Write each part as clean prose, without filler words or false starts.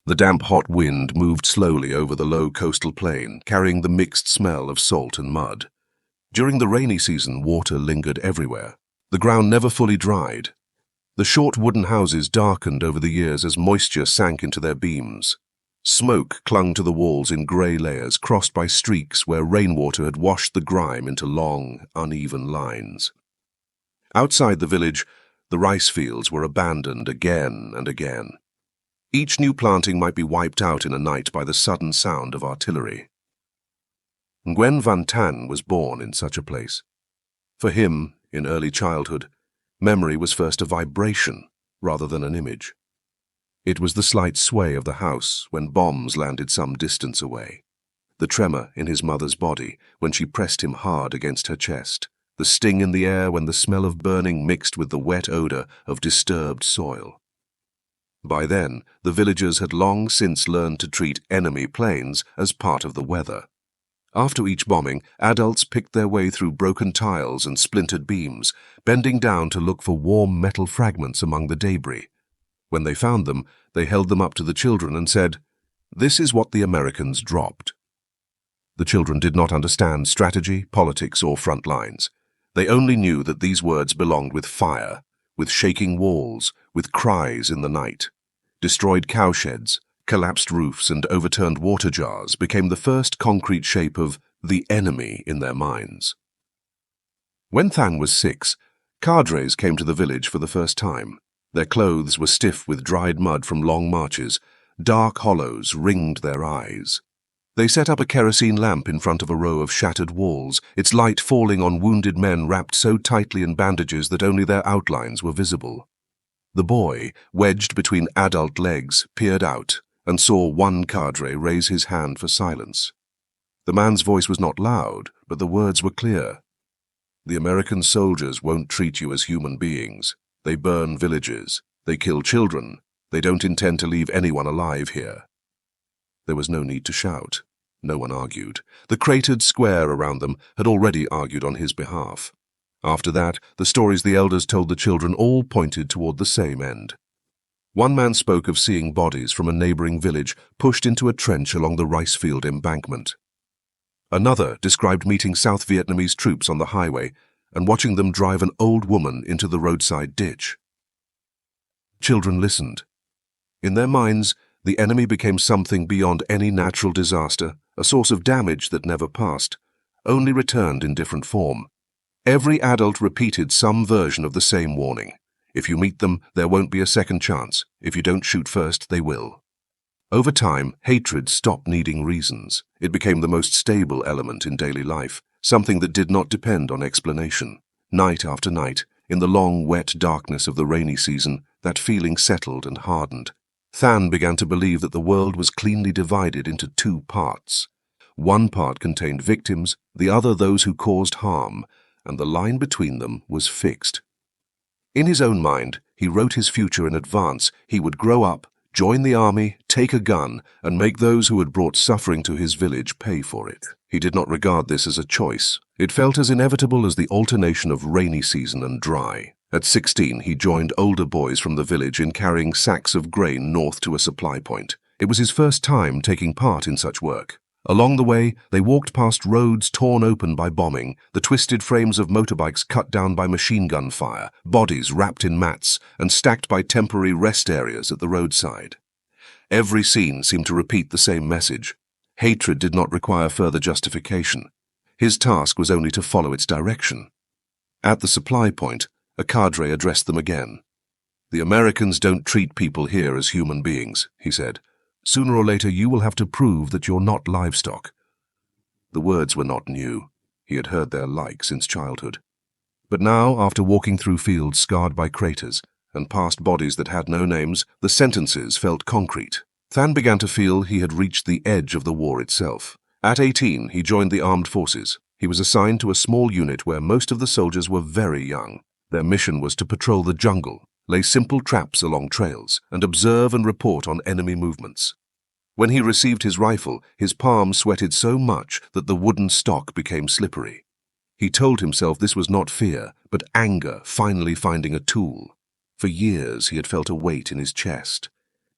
The damp, hot wind moved slowly over the low coastal plain, carrying the mixed smell of salt and mud. During the rainy season, water lingered everywhere. The ground never fully dried. The short wooden houses darkened over the years as moisture sank into their beams. Smoke clung to the walls in grey layers, crossed by streaks where rainwater had washed the grime into long, uneven lines. Outside the village, the rice fields were abandoned again and again. Each new planting might be wiped out in a night by the sudden sound of artillery. Nguyen Van Thanh was born in such a place. For him, in early childhood, memory was first a vibration rather than an image. It was the slight sway of the house when bombs landed some distance away, the tremor in his mother's body when she pressed him hard against her chest, the sting in the air when the smell of burning mixed with the wet odor of disturbed soil. By then, the villagers had long since learned to treat enemy planes as part of the weather. After each bombing, adults picked their way through broken tiles and splintered beams, bending down to look for warm metal fragments among the debris. When they found them, they held them up to the children and said, "This is what the Americans dropped." The children did not understand strategy, politics, or front lines. They only knew that these words belonged with fire, with shaking walls, with cries in the night. Destroyed cowsheds, collapsed roofs, and overturned water jars became the first concrete shape of the enemy in their minds. When Thanh was 6, cadres came to the village for the first time. Their clothes were stiff with dried mud from long marches. Dark hollows ringed their eyes. They set up a kerosene lamp in front of a row of shattered walls, its light falling on wounded men wrapped so tightly in bandages that only their outlines were visible. The boy, wedged between adult legs, peered out and saw one cadre raise his hand for silence. The man's voice was not loud, but the words were clear. "The American soldiers won't treat you as human beings. They burn villages. They kill children. They don't intend to leave anyone alive here." There was no need to shout. No one argued. The cratered square around them had already argued on his behalf. After that, the stories the elders told the children all pointed toward the same end. One man spoke of seeing bodies from a neighboring village pushed into a trench along the rice field embankment. Another described meeting South Vietnamese troops on the highway and watching them drive an old woman into the roadside ditch. Children listened. In their minds, the enemy became something beyond any natural disaster, a source of damage that never passed, only returned in different form. Every adult repeated some version of the same warning. If you meet them, there won't be a second chance. If you don't shoot first, they will. Over time, hatred stopped needing reasons. It became the most stable element in daily life, something that did not depend on explanation. Night after night, in the long, wet darkness of the rainy season, that feeling settled and hardened. Thanh began to believe that the world was cleanly divided into two parts. One part contained victims, the other those who caused harm, and the line between them was fixed. In his own mind, he wrote his future in advance. He would grow up, join the army, take a gun, and make those who had brought suffering to his village pay for it. He did not regard this as a choice. It felt as inevitable as the alternation of rainy season and dry. At 16, he joined older boys from the village in carrying sacks of grain north to a supply point. It was his first time taking part in such work. Along the way, they walked past roads torn open by bombing, the twisted frames of motorbikes cut down by machine gun fire, bodies wrapped in mats and stacked by temporary rest areas at the roadside. Every scene seemed to repeat the same message. Hatred did not require further justification. His task was only to follow its direction. At the supply point, a cadre addressed them again. "The Americans don't treat people here as human beings," he said. "Sooner or later you will have to prove that you're not livestock." The words were not new. He had heard their like since childhood. But now, after walking through fields scarred by craters and past bodies that had no names, the sentences felt concrete. Thanh began to feel he had reached the edge of the war itself. At 18, he joined the armed forces. He was assigned to a small unit where most of the soldiers were very young. Their mission was to patrol the jungle, lay simple traps along trails, and observe and report on enemy movements. When he received his rifle, his palm sweated so much that the wooden stock became slippery. He told himself this was not fear, but anger finally finding a tool. For years he had felt a weight in his chest.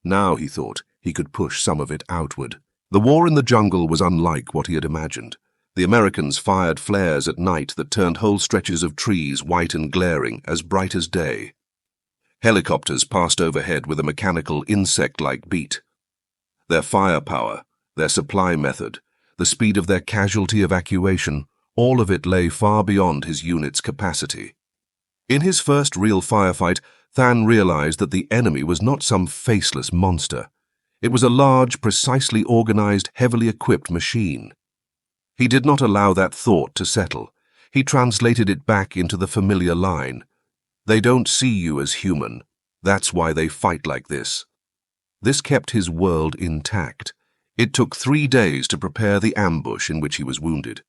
Now, he thought, he could push some of it outward. The war in the jungle was unlike what he had imagined. The Americans fired flares at night that turned whole stretches of trees white and glaring, as bright as day. Helicopters passed overhead with a mechanical, insect-like beat. Their firepower, their supply method, the speed of their casualty evacuation, all of it lay far beyond his unit's capacity. In his first real firefight, Thanh realized that the enemy was not some faceless monster. It was a large, precisely organized, heavily equipped machine. He did not allow that thought to settle. He translated it back into the familiar line. They don't see you as human. That's why they fight like this. This kept his world intact. It took 3 days to prepare the ambush in which he was wounded.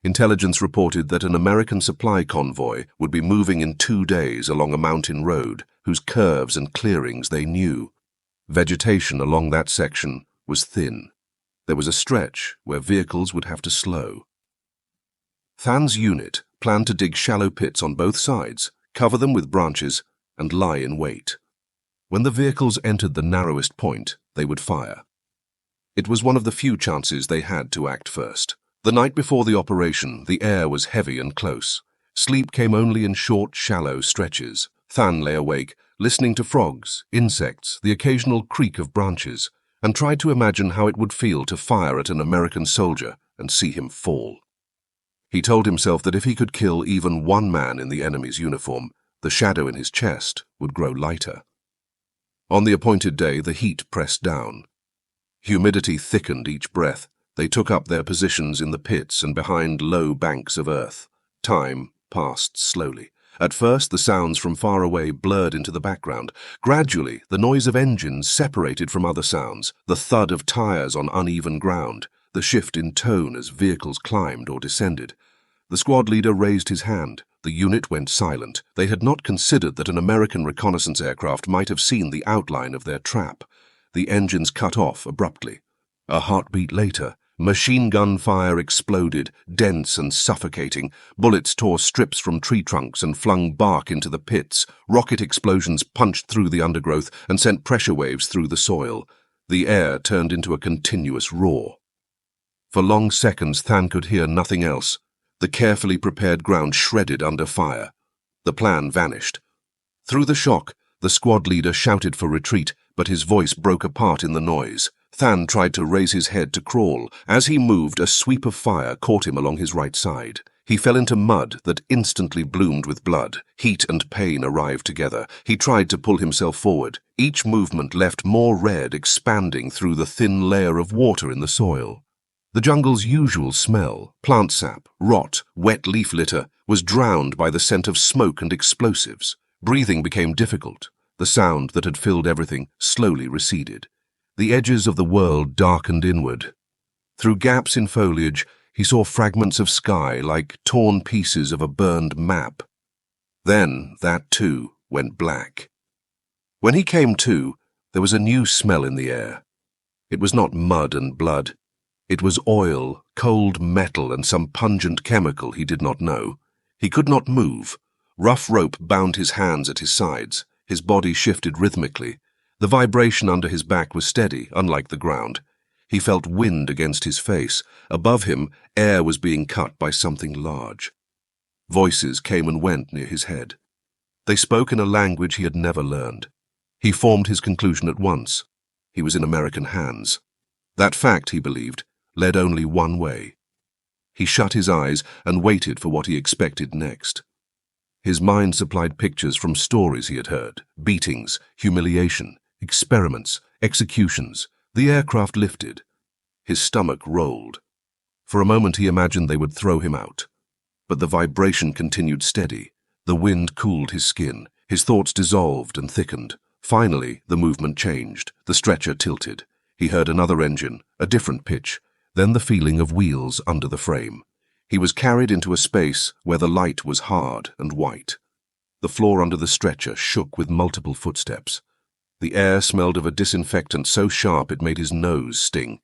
Intelligence reported that an American supply convoy would be moving in 2 days along a mountain road whose curves and clearings they knew. Vegetation along that section was thin. There was a stretch where vehicles would have to slow. Than's unit planned to dig shallow pits on both sides, cover them with branches, and lie in wait. When the vehicles entered the narrowest point, they would fire. It was one of the few chances they had to act first. The night before the operation, the air was heavy and close. Sleep came only in short, shallow stretches. Thanh lay awake, listening to frogs, insects, the occasional creak of branches, and tried to imagine how it would feel to fire at an American soldier and see him fall. He told himself that if he could kill even one man in the enemy's uniform, the shadow in his chest would grow lighter. On the appointed day, the heat pressed down. Humidity thickened each breath. They took up their positions in the pits and behind low banks of earth. Time passed slowly. At first, the sounds from far away blurred into the background. Gradually, the noise of engines separated from other sounds, the thud of tires on uneven ground, the shift in tone as vehicles climbed or descended. The squad leader raised his hand. The unit went silent. They had not considered that an American reconnaissance aircraft might have seen the outline of their trap. The engines cut off abruptly. A heartbeat later, machine gun fire exploded, dense and suffocating. Bullets tore strips from tree trunks and flung bark into the pits. Rocket explosions punched through the undergrowth and sent pressure waves through the soil. The air turned into a continuous roar. For long seconds, Thanh could hear nothing else. The carefully prepared ground shredded under fire. The plan vanished. Through the shock, the squad leader shouted for retreat, but his voice broke apart in the noise. Thanh tried to raise his head to crawl. As he moved, a sweep of fire caught him along his right side. He fell into mud that instantly bloomed with blood. Heat and pain arrived together. He tried to pull himself forward. Each movement left more red expanding through the thin layer of water in the soil. The jungle's usual smell, plant sap, rot, wet leaf litter, was drowned by the scent of smoke and explosives. Breathing became difficult. The sound that had filled everything slowly receded. The edges of the world darkened inward. Through gaps in foliage, he saw fragments of sky like torn pieces of a burned map. Then that, too, went black. When he came to, there was a new smell in the air. It was not mud and blood. It was oil, cold metal, and some pungent chemical he did not know. He could not move. Rough rope bound his hands at his sides. His body shifted rhythmically. The vibration under his back was steady, unlike the ground. He felt wind against his face. Above him, air was being cut by something large. Voices came and went near his head. They spoke in a language he had never learned. He formed his conclusion at once. He was in American hands. That fact, he believed, led only one way. He shut his eyes and waited for what he expected next. His mind supplied pictures from stories he had heard, beatings, humiliation, experiments, executions. The aircraft lifted. His stomach rolled. For a moment he imagined they would throw him out. But the vibration continued steady. The wind cooled his skin. His thoughts dissolved and thickened. Finally, the movement changed. The stretcher tilted. He heard another engine, a different pitch, then the feeling of wheels under the frame. He was carried into a space where the light was hard and white. The floor under the stretcher shook with multiple footsteps. The air smelled of a disinfectant so sharp it made his nose sting.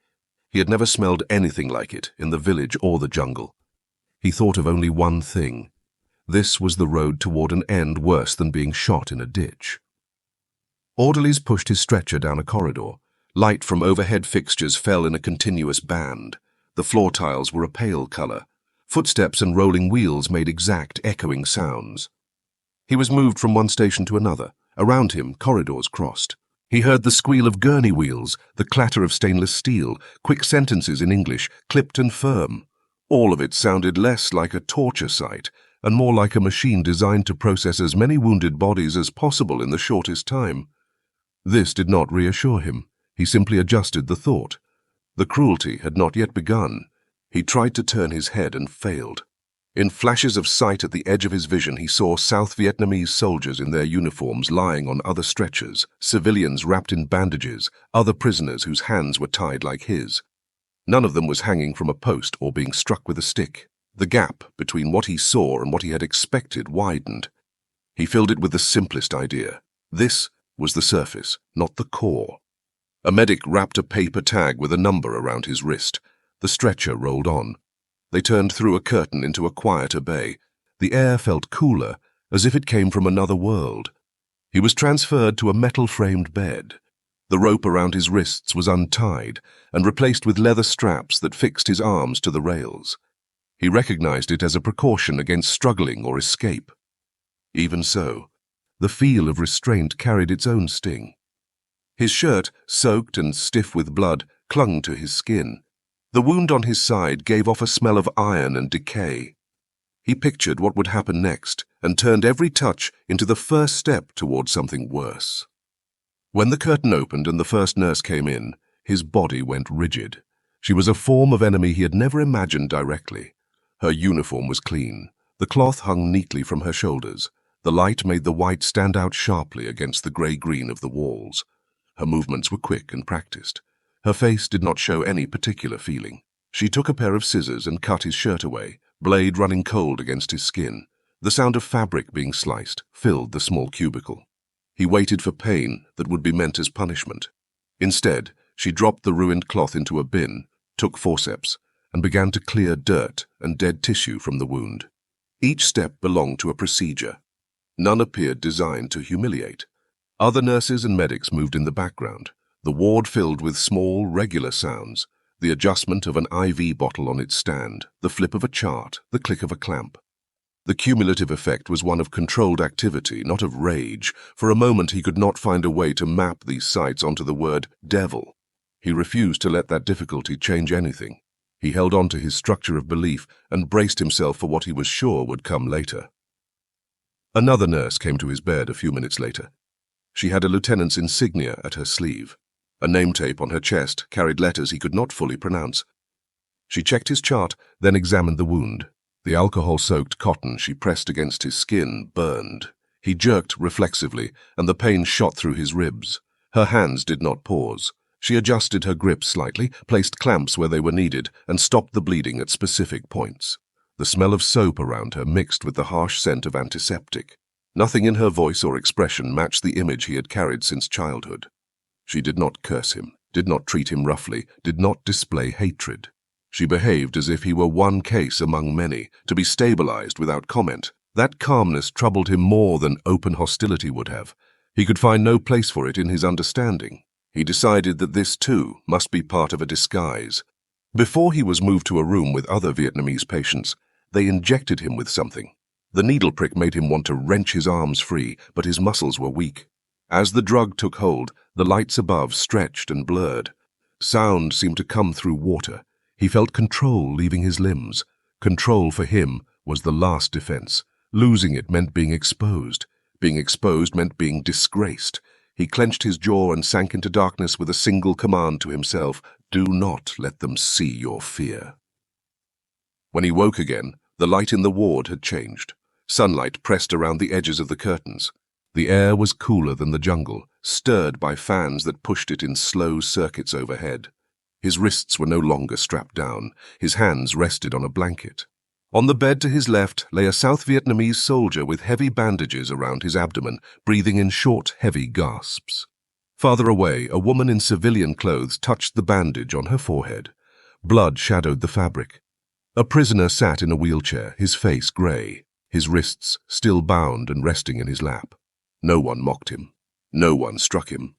He had never smelled anything like it in the village or the jungle. He thought of only one thing. This was the road toward an end worse than being shot in a ditch. Orderlies pushed his stretcher down a corridor. Light from overhead fixtures fell in a continuous band. The floor tiles were a pale color. Footsteps and rolling wheels made exact, echoing sounds. He was moved from one station to another. Around him, corridors crossed. He heard the squeal of gurney wheels, the clatter of stainless steel, quick sentences in English, clipped and firm. All of it sounded less like a torture site and more like a machine designed to process as many wounded bodies as possible in the shortest time. This did not reassure him. He simply adjusted the thought. The cruelty had not yet begun. He tried to turn his head and failed. In flashes of sight at the edge of his vision, he saw South Vietnamese soldiers in their uniforms lying on other stretchers, civilians wrapped in bandages, other prisoners whose hands were tied like his. None of them was hanging from a post or being struck with a stick. The gap between what he saw and what he had expected widened. He filled it with the simplest idea. This was the surface, not the core. A medic wrapped a paper tag with a number around his wrist. The stretcher rolled on. They turned through a curtain into a quieter bay. The air felt cooler, as if it came from another world. He was transferred to a metal-framed bed. The rope around his wrists was untied and replaced with leather straps that fixed his arms to the rails. He recognized it as a precaution against struggling or escape. Even so, the feel of restraint carried its own sting. His shirt, soaked and stiff with blood, clung to his skin. The wound on his side gave off a smell of iron and decay. He pictured what would happen next and turned every touch into the first step toward something worse. When the curtain opened and the first nurse came in, his body went rigid. She was a form of enemy he had never imagined directly. Her uniform was clean. The cloth hung neatly from her shoulders. The light made the white stand out sharply against the grey-green of the walls. Her movements were quick and practiced. Her face did not show any particular feeling. She took a pair of scissors and cut his shirt away, blade running cold against his skin. The sound of fabric being sliced filled the small cubicle. He waited for pain that would be meant as punishment. Instead, she dropped the ruined cloth into a bin, took forceps, and began to clear dirt and dead tissue from the wound. Each step belonged to a procedure. None appeared designed to humiliate. Other nurses and medics moved in the background, the ward filled with small, regular sounds, the adjustment of an IV bottle on its stand, the flip of a chart, the click of a clamp. The cumulative effect was one of controlled activity, not of rage. For a moment he could not find a way to map these sights onto the word devil. He refused to let that difficulty change anything. He held on to his structure of belief and braced himself for what he was sure would come later. Another nurse came to his bed a few minutes later. She had a lieutenant's insignia at her sleeve. A name tape on her chest carried letters he could not fully pronounce. She checked his chart, then examined the wound. The alcohol-soaked cotton she pressed against his skin burned. He jerked reflexively, and the pain shot through his ribs. Her hands did not pause. She adjusted her grip slightly, placed clamps where they were needed, and stopped the bleeding at specific points. The smell of soap around her mixed with the harsh scent of antiseptic. Nothing in her voice or expression matched the image he had carried since childhood. She did not curse him, did not treat him roughly, did not display hatred. She behaved as if he were one case among many, to be stabilized without comment. That calmness troubled him more than open hostility would have. He could find no place for it in his understanding. He decided that this, too, must be part of a disguise. Before he was moved to a room with other Vietnamese patients, they injected him with something. The needle prick made him want to wrench his arms free, but his muscles were weak. As the drug took hold, the lights above stretched and blurred. Sound seemed to come through water. He felt control leaving his limbs. Control for him was the last defense. Losing it meant being exposed. Being exposed meant being disgraced. He clenched his jaw and sank into darkness with a single command to himself: do not let them see your fear. When he woke again, the light in the ward had changed. Sunlight pressed around the edges of the curtains. The air was cooler than the jungle, stirred by fans that pushed it in slow circuits overhead. His wrists were no longer strapped down. His hands rested on a blanket. On the bed to his left lay a South Vietnamese soldier with heavy bandages around his abdomen, breathing in short, heavy gasps. Farther away, a woman in civilian clothes touched the bandage on her forehead. Blood shadowed the fabric. A prisoner sat in a wheelchair, his face grey, his wrists still bound and resting in his lap. No one mocked him. No one struck him.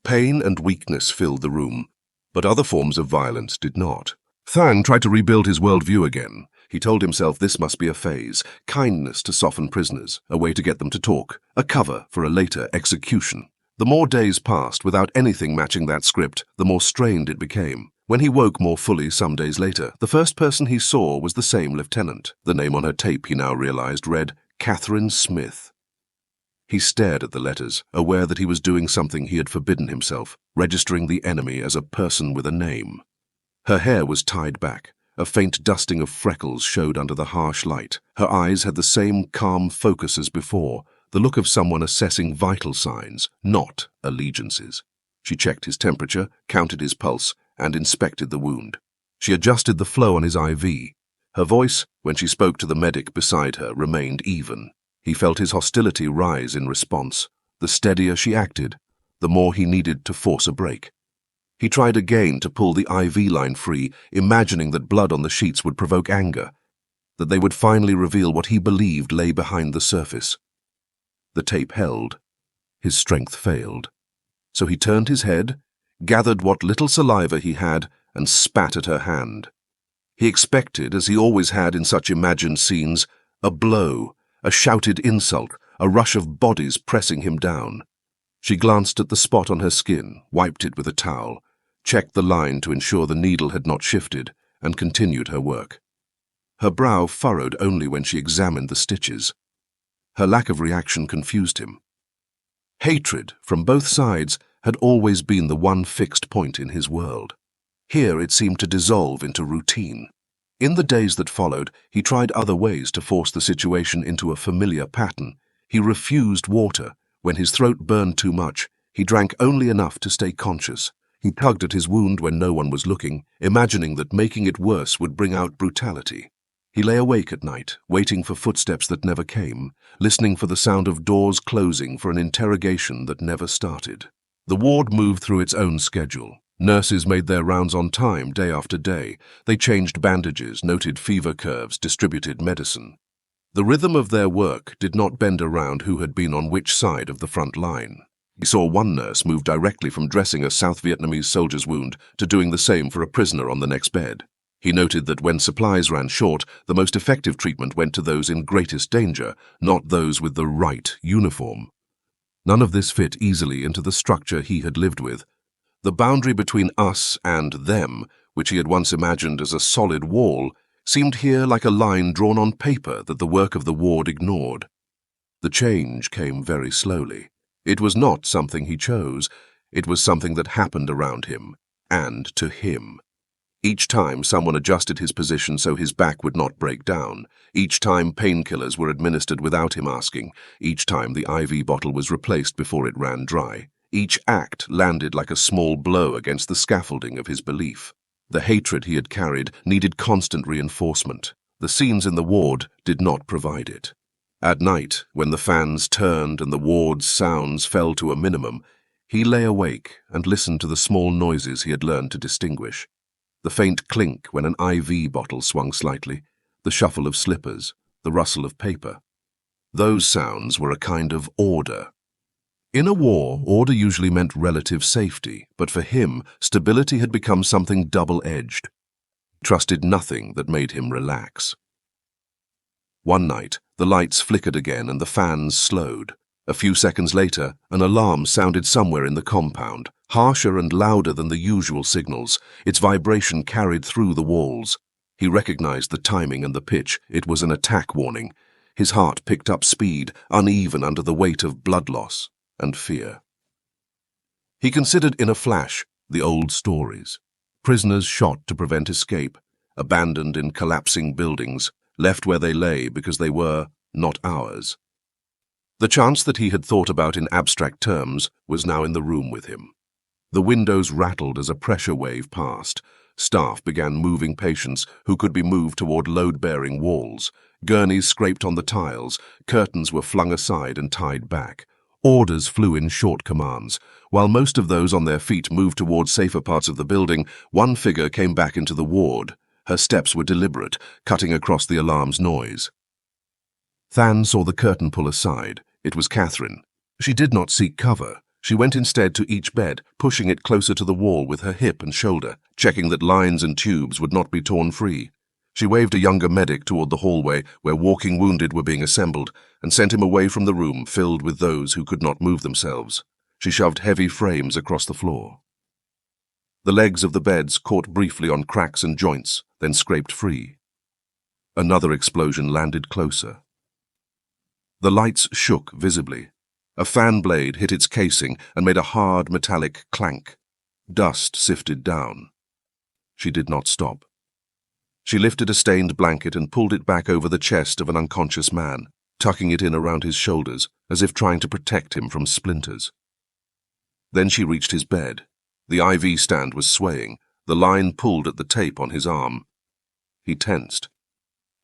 Pain and weakness filled the room, but other forms of violence did not. Thang tried to rebuild his worldview again. He told himself this must be a phase, kindness to soften prisoners, a way to get them to talk, a cover for a later execution. The more days passed without anything matching that script, the more strained it became. When he woke more fully some days later, the first person he saw was the same lieutenant. The name on her tape, he now realized, read Katherine Smith. He stared at the letters, aware that he was doing something he had forbidden himself, registering the enemy as a person with a name. Her hair was tied back. A faint dusting of freckles showed under the harsh light. Her eyes had the same calm focus as before, the look of someone assessing vital signs, not allegiances. She checked his temperature, counted his pulse, and inspected the wound. She adjusted the flow on his IV. Her voice, when she spoke to the medic beside her, remained even. He felt his hostility rise in response. The steadier she acted, the more he needed to force a break. He tried again to pull the IV line free, imagining that blood on the sheets would provoke anger, that they would finally reveal what he believed lay behind the surface. The tape held. His strength failed. So he turned his head, gathered what little saliva he had, and spat at her hand. He expected, as he always had in such imagined scenes, a blow, a shouted insult, a rush of bodies pressing him down. She glanced at the spot on her skin, wiped it with a towel, checked the line to ensure the needle had not shifted, and continued her work. Her brow furrowed only when she examined the stitches. Her lack of reaction confused him. Hatred, from both sides, had always been the one fixed point in his world. Here it seemed to dissolve into routine. In the days that followed, he tried other ways to force the situation into a familiar pattern. He refused water. When his throat burned too much, he drank only enough to stay conscious. He tugged at his wound when no one was looking, imagining that making it worse would bring out brutality. He lay awake at night, waiting for footsteps that never came, listening for the sound of doors closing for an interrogation that never started. The ward moved through its own schedule. Nurses made their rounds on time, day after day. They changed bandages, noted fever curves, distributed medicine. The rhythm of their work did not bend around who had been on which side of the front line. He saw one nurse move directly from dressing a South Vietnamese soldier's wound to doing the same for a prisoner on the next bed. He noted that when supplies ran short, the most effective treatment went to those in greatest danger, not those with the right uniform. None of this fit easily into the structure he had lived with. The boundary between us and them, which he had once imagined as a solid wall, seemed here like a line drawn on paper that the work of the ward ignored. The change came very slowly. It was not something he chose. It was something that happened around him, and to him. Each time someone adjusted his position so his back would not break down. Each time painkillers were administered without him asking. Each time the IV bottle was replaced before it ran dry. Each act landed like a small blow against the scaffolding of his belief. The hatred he had carried needed constant reinforcement. The scenes in the ward did not provide it. At night, when the fans turned and the ward's sounds fell to a minimum, he lay awake and listened to the small noises he had learned to distinguish. The faint clink when an IV bottle swung slightly, the shuffle of slippers, the rustle of paper. Those sounds were a kind of order. In a war, order usually meant relative safety, but for him, stability had become something double-edged. He trusted nothing that made him relax. One night, the lights flickered again and the fans slowed. A few seconds later, an alarm sounded somewhere in the compound, harsher and louder than the usual signals. Its vibration carried through the walls. He recognized the timing and the pitch. It was an attack warning. His heart picked up speed, uneven under the weight of blood loss and fear. He considered in a flash the old stories. Prisoners shot to prevent escape, abandoned in collapsing buildings, left where they lay because they were not ours. The chance that he had thought about in abstract terms was now in the room with him. The windows rattled as a pressure wave passed. Staff began moving patients who could be moved toward load-bearing walls. Gurneys scraped on the tiles. Curtains were flung aside and tied back. Orders flew in short commands. While most of those on their feet moved toward safer parts of the building, one figure came back into the ward. Her steps were deliberate, cutting across the alarm's noise. Than saw the curtain pull aside. It was Katherine. She did not seek cover. She went instead to each bed, pushing it closer to the wall with her hip and shoulder, checking that lines and tubes would not be torn free. She waved a younger medic toward the hallway where walking wounded were being assembled and sent him away from the room filled with those who could not move themselves. She shoved heavy frames across the floor. The legs of the beds caught briefly on cracks and joints, then scraped free. Another explosion landed closer. The lights shook visibly. A fan blade hit its casing and made a hard metallic clank. Dust sifted down. She did not stop. She lifted a stained blanket and pulled it back over the chest of an unconscious man, tucking it in around his shoulders, as if trying to protect him from splinters. Then she reached his bed. The IV stand was swaying. The line pulled at the tape on his arm. He tensed.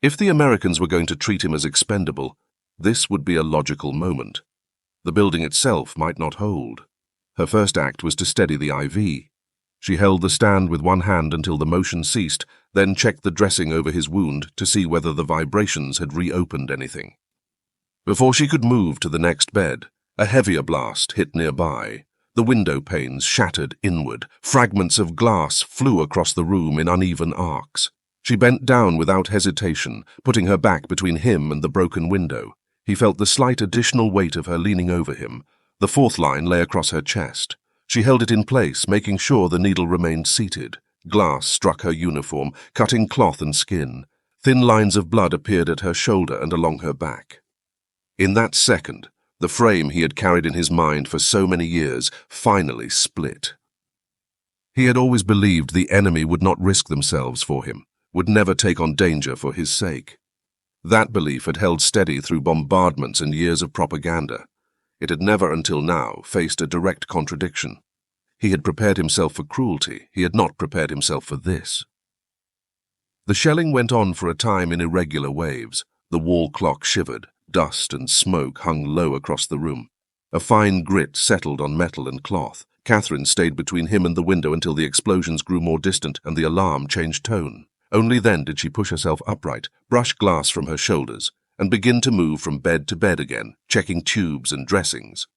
If the Americans were going to treat him as expendable, this would be a logical moment. The building itself might not hold. Her first act was to steady the IV. She held the stand with one hand until the motion ceased, then checked the dressing over his wound to see whether the vibrations had reopened anything. Before she could move to the next bed, a heavier blast hit nearby. The window panes shattered inward. Fragments of glass flew across the room in uneven arcs. She bent down without hesitation, putting her back between him and the broken window. He felt the slight additional weight of her leaning over him. The fourth line lay across her chest. She held it in place, making sure the needle remained seated. Glass struck her uniform, cutting cloth and skin. Thin lines of blood appeared at her shoulder and along her back. In that second, the frame he had carried in his mind for so many years finally split. He had always believed the enemy would not risk themselves for him, would never take on danger for his sake. That belief had held steady through bombardments and years of propaganda. It had never until now faced a direct contradiction. He had prepared himself for cruelty. He had not prepared himself for this. The shelling went on for a time in irregular waves. The wall clock shivered. Dust and smoke hung low across the room. A fine grit settled on metal and cloth. Katherine stayed between him and the window until the explosions grew more distant and the alarm changed tone. Only then did she push herself upright, brush glass from her shoulders, and begin to move from bed to bed again, checking tubes and dressings.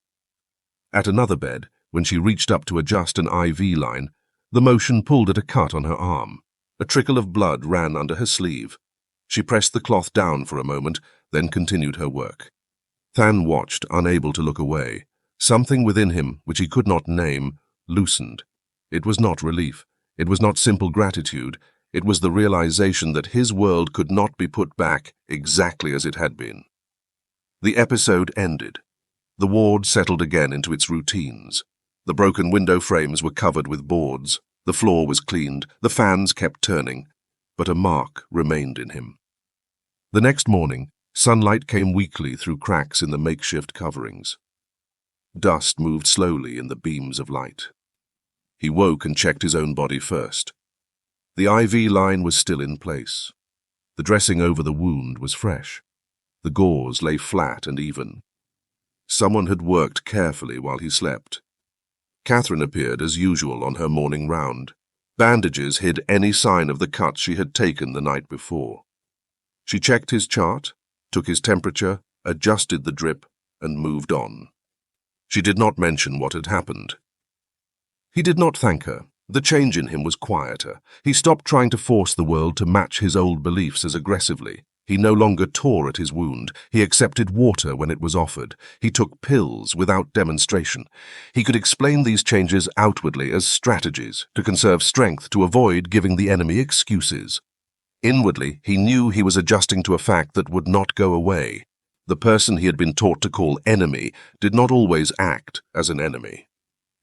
At another bed, when she reached up to adjust an IV line, the motion pulled at a cut on her arm. A trickle of blood ran under her sleeve. She pressed the cloth down for a moment, then continued her work. Than watched, unable to look away. Something within him, which he could not name, loosened. It was not relief. It was not simple gratitude. It was the realization that his world could not be put back exactly as it had been. The episode ended. The ward settled again into its routines. The broken window frames were covered with boards. The floor was cleaned. The fans kept turning. But a mark remained in him. The next morning, sunlight came weakly through cracks in the makeshift coverings. Dust moved slowly in the beams of light. He woke and checked his own body first. The IV line was still in place. The dressing over the wound was fresh. The gauze lay flat and even. Someone had worked carefully while he slept. Katherine appeared as usual on her morning round. Bandages hid any sign of the cut she had taken the night before. She checked his chart, took his temperature, adjusted the drip, and moved on. She did not mention what had happened. He did not thank her. The change in him was quieter. He stopped trying to force the world to match his old beliefs as aggressively. He no longer tore at his wound. He accepted water when it was offered. He took pills without demonstration. He could explain these changes outwardly as strategies to conserve strength to avoid giving the enemy excuses. Inwardly, he knew he was adjusting to a fact that would not go away. The person he had been taught to call enemy did not always act as an enemy.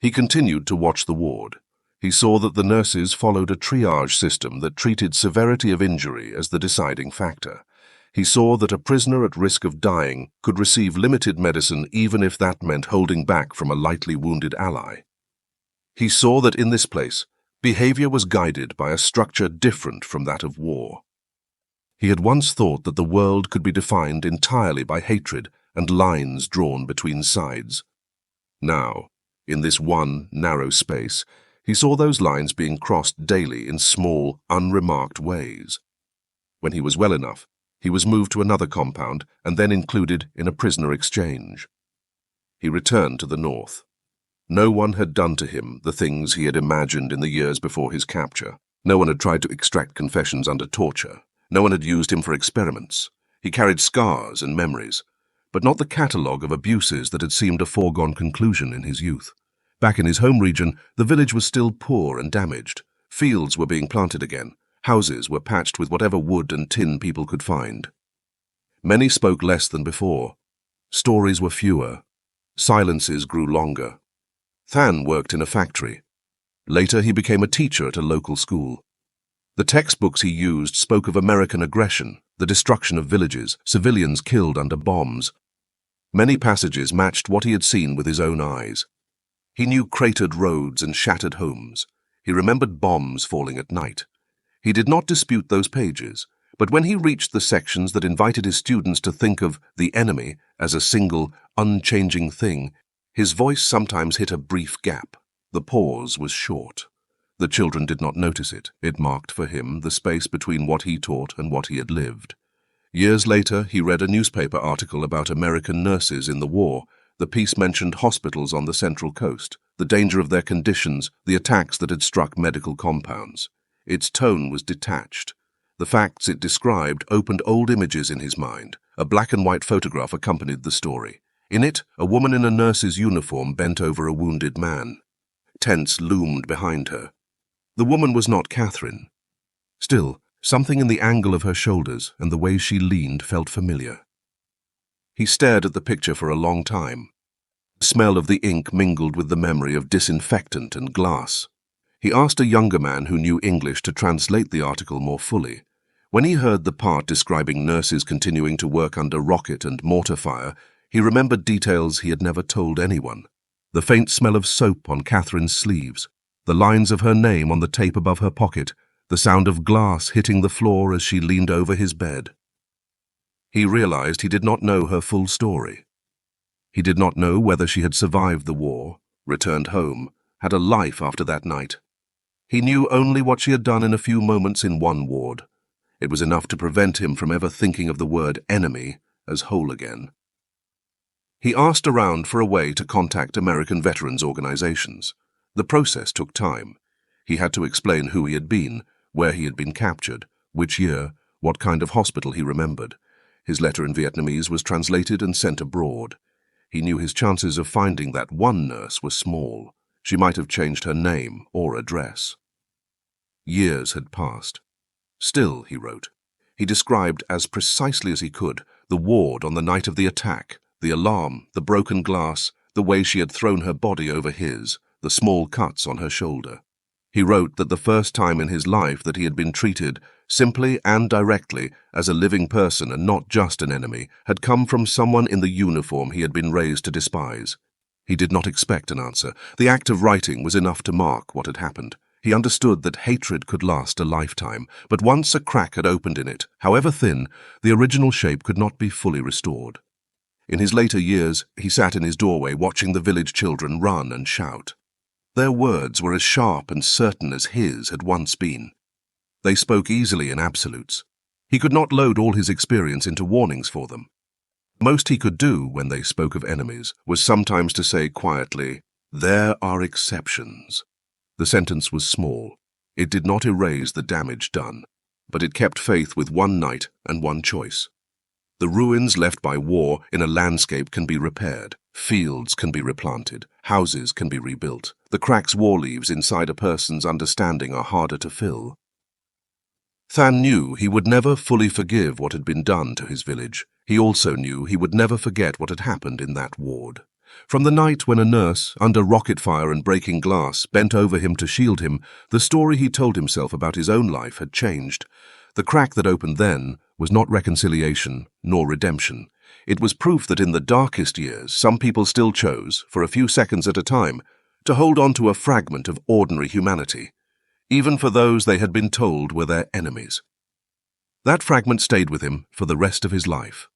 He continued to watch the ward. He saw that the nurses followed a triage system that treated severity of injury as the deciding factor. He saw that a prisoner at risk of dying could receive limited medicine even if that meant holding back from a lightly wounded ally. He saw that in this place, behavior was guided by a structure different from that of war. He had once thought that the world could be defined entirely by hatred and lines drawn between sides. Now, in this one narrow space, he saw those lines being crossed daily in small, unremarked ways. When he was well enough, he was moved to another compound and then included in a prisoner exchange. He returned to the north. No one had done to him the things he had imagined in the years before his capture. No one had tried to extract confessions under torture. No one had used him for experiments. He carried scars and memories, but not the catalogue of abuses that had seemed a foregone conclusion in his youth. Back in his home region, the village was still poor and damaged. Fields were being planted again. Houses were patched with whatever wood and tin people could find. Many spoke less than before. Stories were fewer. Silences grew longer. Than worked in a factory. Later, he became a teacher at a local school. The textbooks he used spoke of American aggression, the destruction of villages, civilians killed under bombs. Many passages matched what he had seen with his own eyes. He knew cratered roads and shattered homes. He remembered bombs falling at night. He did not dispute those pages, but when he reached the sections that invited his students to think of the enemy as a single, unchanging thing, his voice sometimes hit a brief gap. The pause was short. The children did not notice it. It marked for him the space between what he taught and what he had lived. Years later, he read a newspaper article about American nurses in the war. The piece mentioned hospitals on the Central Coast, the danger of their conditions, the attacks that had struck medical compounds. Its tone was detached. The facts it described opened old images in his mind. A black and white photograph accompanied the story. In it, a woman in a nurse's uniform bent over a wounded man. Tents loomed behind her. The woman was not Katherine. Still, something in the angle of her shoulders and the way she leaned felt familiar. He stared at the picture for a long time. The smell of the ink mingled with the memory of disinfectant and glass. He asked a younger man who knew English to translate the article more fully. When he heard the part describing nurses continuing to work under rocket and mortar fire, he remembered details he had never told anyone. The faint smell of soap on Katherine's sleeves, the lines of her name on the tape above her pocket, the sound of glass hitting the floor as she leaned over his bed. He realized he did not know her full story. He did not know whether she had survived the war, returned home, had a life after that night. He knew only what she had done in a few moments in one ward. It was enough to prevent him from ever thinking of the word enemy as whole again. He asked around for a way to contact American veterans organizations. The process took time. He had to explain who he had been, where he had been captured, which year, what kind of hospital he remembered. His letter in Vietnamese was translated and sent abroad. He knew his chances of finding that one nurse were small. She might have changed her name or address. Years had passed. Still, he wrote, he described as precisely as he could the ward on the night of the attack, the alarm, the broken glass, the way she had thrown her body over his, the small cuts on her shoulder. He wrote that the first time in his life that he had been treated, simply and directly, as a living person and not just an enemy, had come from someone in the uniform he had been raised to despise. He did not expect an answer. The act of writing was enough to mark what had happened. He understood that hatred could last a lifetime, but once a crack had opened in it, however thin, the original shape could not be fully restored. In his later years, he sat in his doorway watching the village children run and shout. Their words were as sharp and certain as his had once been. They spoke easily in absolutes. He could not load all his experience into warnings for them. Most he could do when they spoke of enemies was sometimes to say quietly, "There are exceptions." The sentence was small. It did not erase the damage done, but it kept faith with one night and one choice. The ruins left by war in a landscape can be repaired. Fields can be replanted. Houses can be rebuilt. The cracks war leaves inside a person's understanding are harder to fill. Than knew he would never fully forgive what had been done to his village. He also knew he would never forget what had happened in that ward. From the night when a nurse, under rocket fire and breaking glass, bent over him to shield him, the story he told himself about his own life had changed. The crack that opened then was not reconciliation nor redemption. It was proof that in the darkest years, some people still chose, for a few seconds at a time, to hold on to a fragment of ordinary humanity, even for those they had been told were their enemies. That fragment stayed with him for the rest of his life.